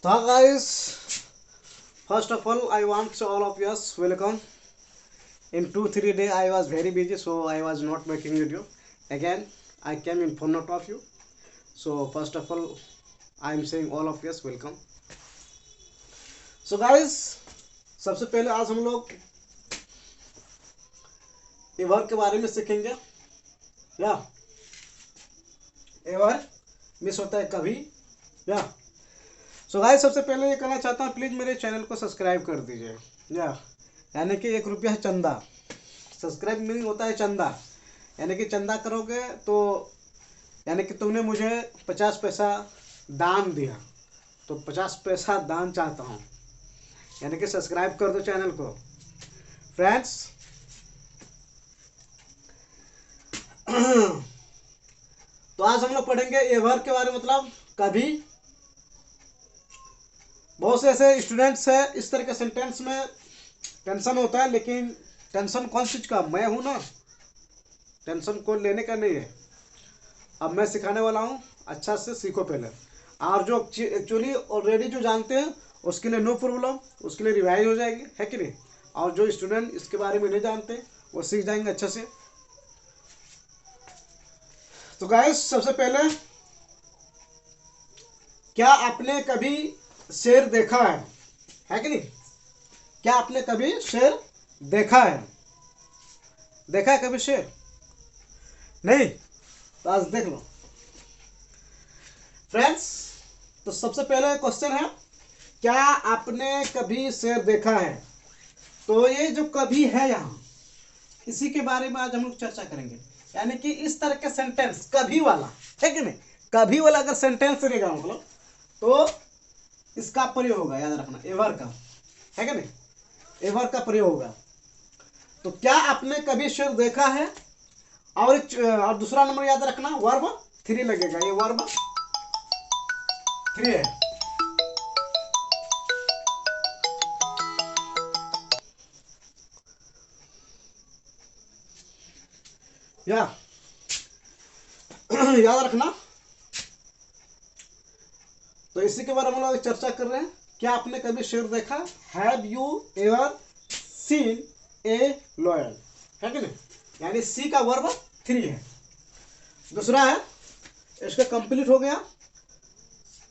So guys, first of all, I want to all of us welcome. In 2 3 days, I was very busy, so I was not making video. Again, I came in front of you. So first of all, I am saying all of us welcome. So guys, सबसे पहले आज हम लोग ever के बारे में सीखेंगे। या एवर मिस होता है कभी। या सो गाइस, सबसे पहले ये कहना चाहता हूँ, प्लीज़ मेरे चैनल को सब्सक्राइब कर दीजिए। यानी कि 1 रुपया है चंदा। सब्सक्राइब मीनिंग होता है चंदा, यानी कि चंदा करोगे तो यानी कि तुमने मुझे 50 पैसा दान दिया, तो 50 पैसा दान चाहता हूँ, यानी कि सब्सक्राइब कर दो चैनल को फ्रेंड्स। तो आज हम लोग पढ़ेंगे एवर के बारे में, मतलब कभी। बहुत से ऐसे स्टूडेंट्स है, इस तरह के सेंटेंस में टेंशन होता है, लेकिन टेंशन कौन चीज का? मैं हूं ना, टेंशन को लेने का नहीं है। अब मैं सिखाने वाला हूं, अच्छा से सीखो पहले। और जो एक्चुअली ऑलरेडी जो जानते हैं उसके लिए नो प्रॉब्लम, उसके लिए रिवाइज हो जाएगी, है कि नहीं। और जो स्टूडेंट इसके बारे में नहीं जानते वो सीख जाएंगे अच्छे से। तो गाइस, सबसे पहले, क्या आपने कभी शेर देखा है कि नहीं? क्या आपने कभी शेर देखा है? देखा है कभी शेर? नहीं? तो आज देख लो फ्रेंड्स। तो सबसे पहले क्वेश्चन है, क्या आपने कभी शेर देखा है? तो ये जो कभी है यहाँ, इसी के बारे में आज हम लोग चर्चा करेंगे। यानी कि इस तरह के सेंटेंस कभी वाला, है कि नहीं, कभी वाला अगर सेंटेंस रहेगा मतलब, तो इसका प्रयोग होगा, याद रखना, एवर का, है कि नहीं, एवर का प्रयोग होगा। तो क्या आपने कभी शेर देखा है? और दूसरा नंबर याद रखना, वर्ब 3 लगेगा, ये वर्ब 3 है। या याद रखना। तो इसी के बारे में हम लोग चर्चा कर रहे हैं, क्या आपने कभी शेर देखा? Have you ever seen A lion, है कि नहीं, यानी सी का वर्ब 3 है। दूसरा है, इसका कंप्लीट हो गया।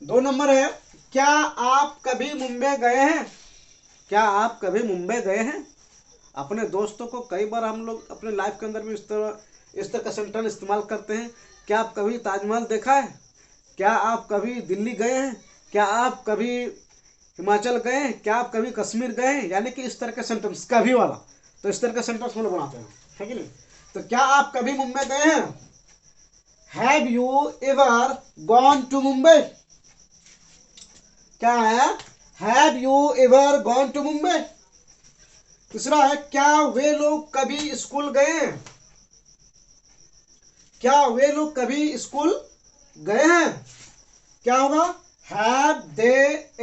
2 नंबर है, क्या आप कभी मुंबई गए हैं? क्या आप कभी मुंबई गए हैं? अपने दोस्तों को कई बार हम लोग अपने लाइफ के अंदर भी इस तरह का सेंटेंस इस्तेमाल करते हैं। क्या आप कभी ताजमहल देखा है? क्या आप कभी दिल्ली गए हैं? क्या आप कभी हिमाचल गए हैं? क्या आप कभी कश्मीर गए हैं? यानी कि इस तरह का सेंटेंस कभी वाला। तो इस तरह का सेंटेंस हम लोग बनाते हैं, है कि नहीं। तो क्या आप कभी मुंबई गए हैं? Have you ever gone to Mumbai? क्या है? Have you ever gone to Mumbai. तीसरा है, क्या वे लोग कभी स्कूल गए हैं? क्या वे लोग कभी स्कूल गए हैं? क्या होगा? Have they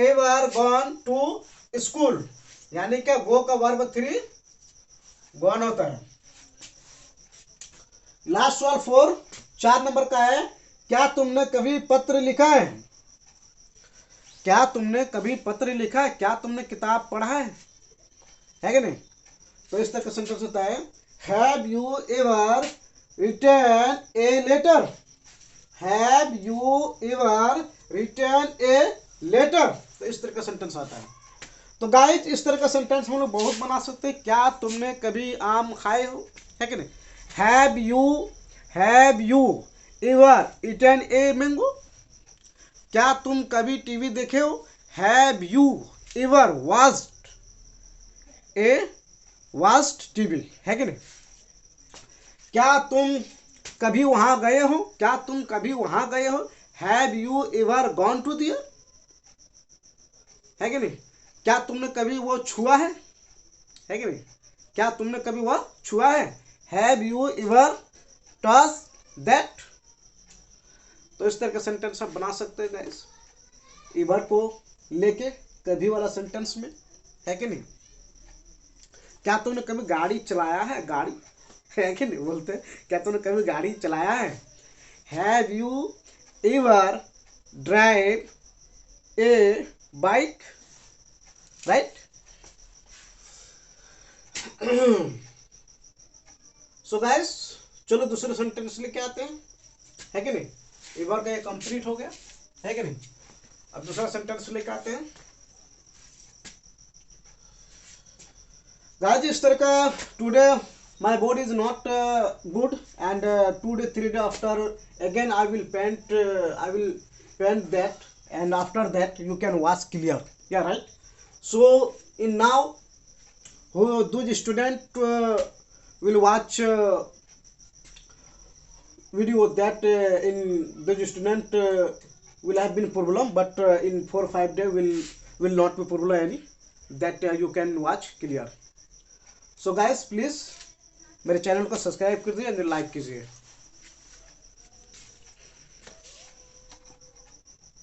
ever gone to school, यानी क्या गो का वर्ब 3 गॉन होता है। लास्ट सवाल 4 नंबर का है, क्या तुमने कभी पत्र लिखा है? क्या तुमने कभी पत्र लिखा है? क्या तुमने किताब पढ़ा है कि नहीं। तो इस तरह का सेंटेंस होता है, have you ever written a letter? Have you ever written a letter? तो इस तरह का सेंटेंस आता है। तो गाइस, इस तरह का सेंटेंस हम लोग बहुत बना सकते हैं। क्या तुमने कभी आम खाए हो, है कि नहीं। Have you ever eaten a mango? क्या तुम कभी टीवी देखे हो? Have you ever watched TV, है कि नहीं। क्या तुम कभी वहां गए हो? क्या तुम कभी वहां गए हो? Have you ever gone to there, है कि नहीं। क्या तुमने कभी वो छुआ है कि नहीं। क्या तुमने कभी वो छुआ है? Have you ever touch that? तो इस तरह का सेंटेंस आप बना सकते हैं गाइस, एवर को लेके कभी वाला सेंटेंस में, है कि नहीं। क्या तुमने कभी गाड़ी चलाया है? गाड़ी, है कि नहीं बोलते, क्या तुमने कभी गाड़ी चलाया है? Have you ever drive A bike, right. So guys, चलो दूसरे सेंटेंस लेके आते हैं, है कि नहीं। एक बार का ये कंप्लीट हो गया, है कि नहीं। अब दूसरा सेंटेंस लेके आते हैं गाइस। इस तरह का, today my body is not good, and 2 day 3 day after again I will paint that, and after that you can watch clear, yeah, right. So in now, who those student will watch video that in those student will have been problem, but in 4 5 day will not be problem any, that you can watch clear. So guys, please मेरे channel को subscribe कीजिए और like कीजिए।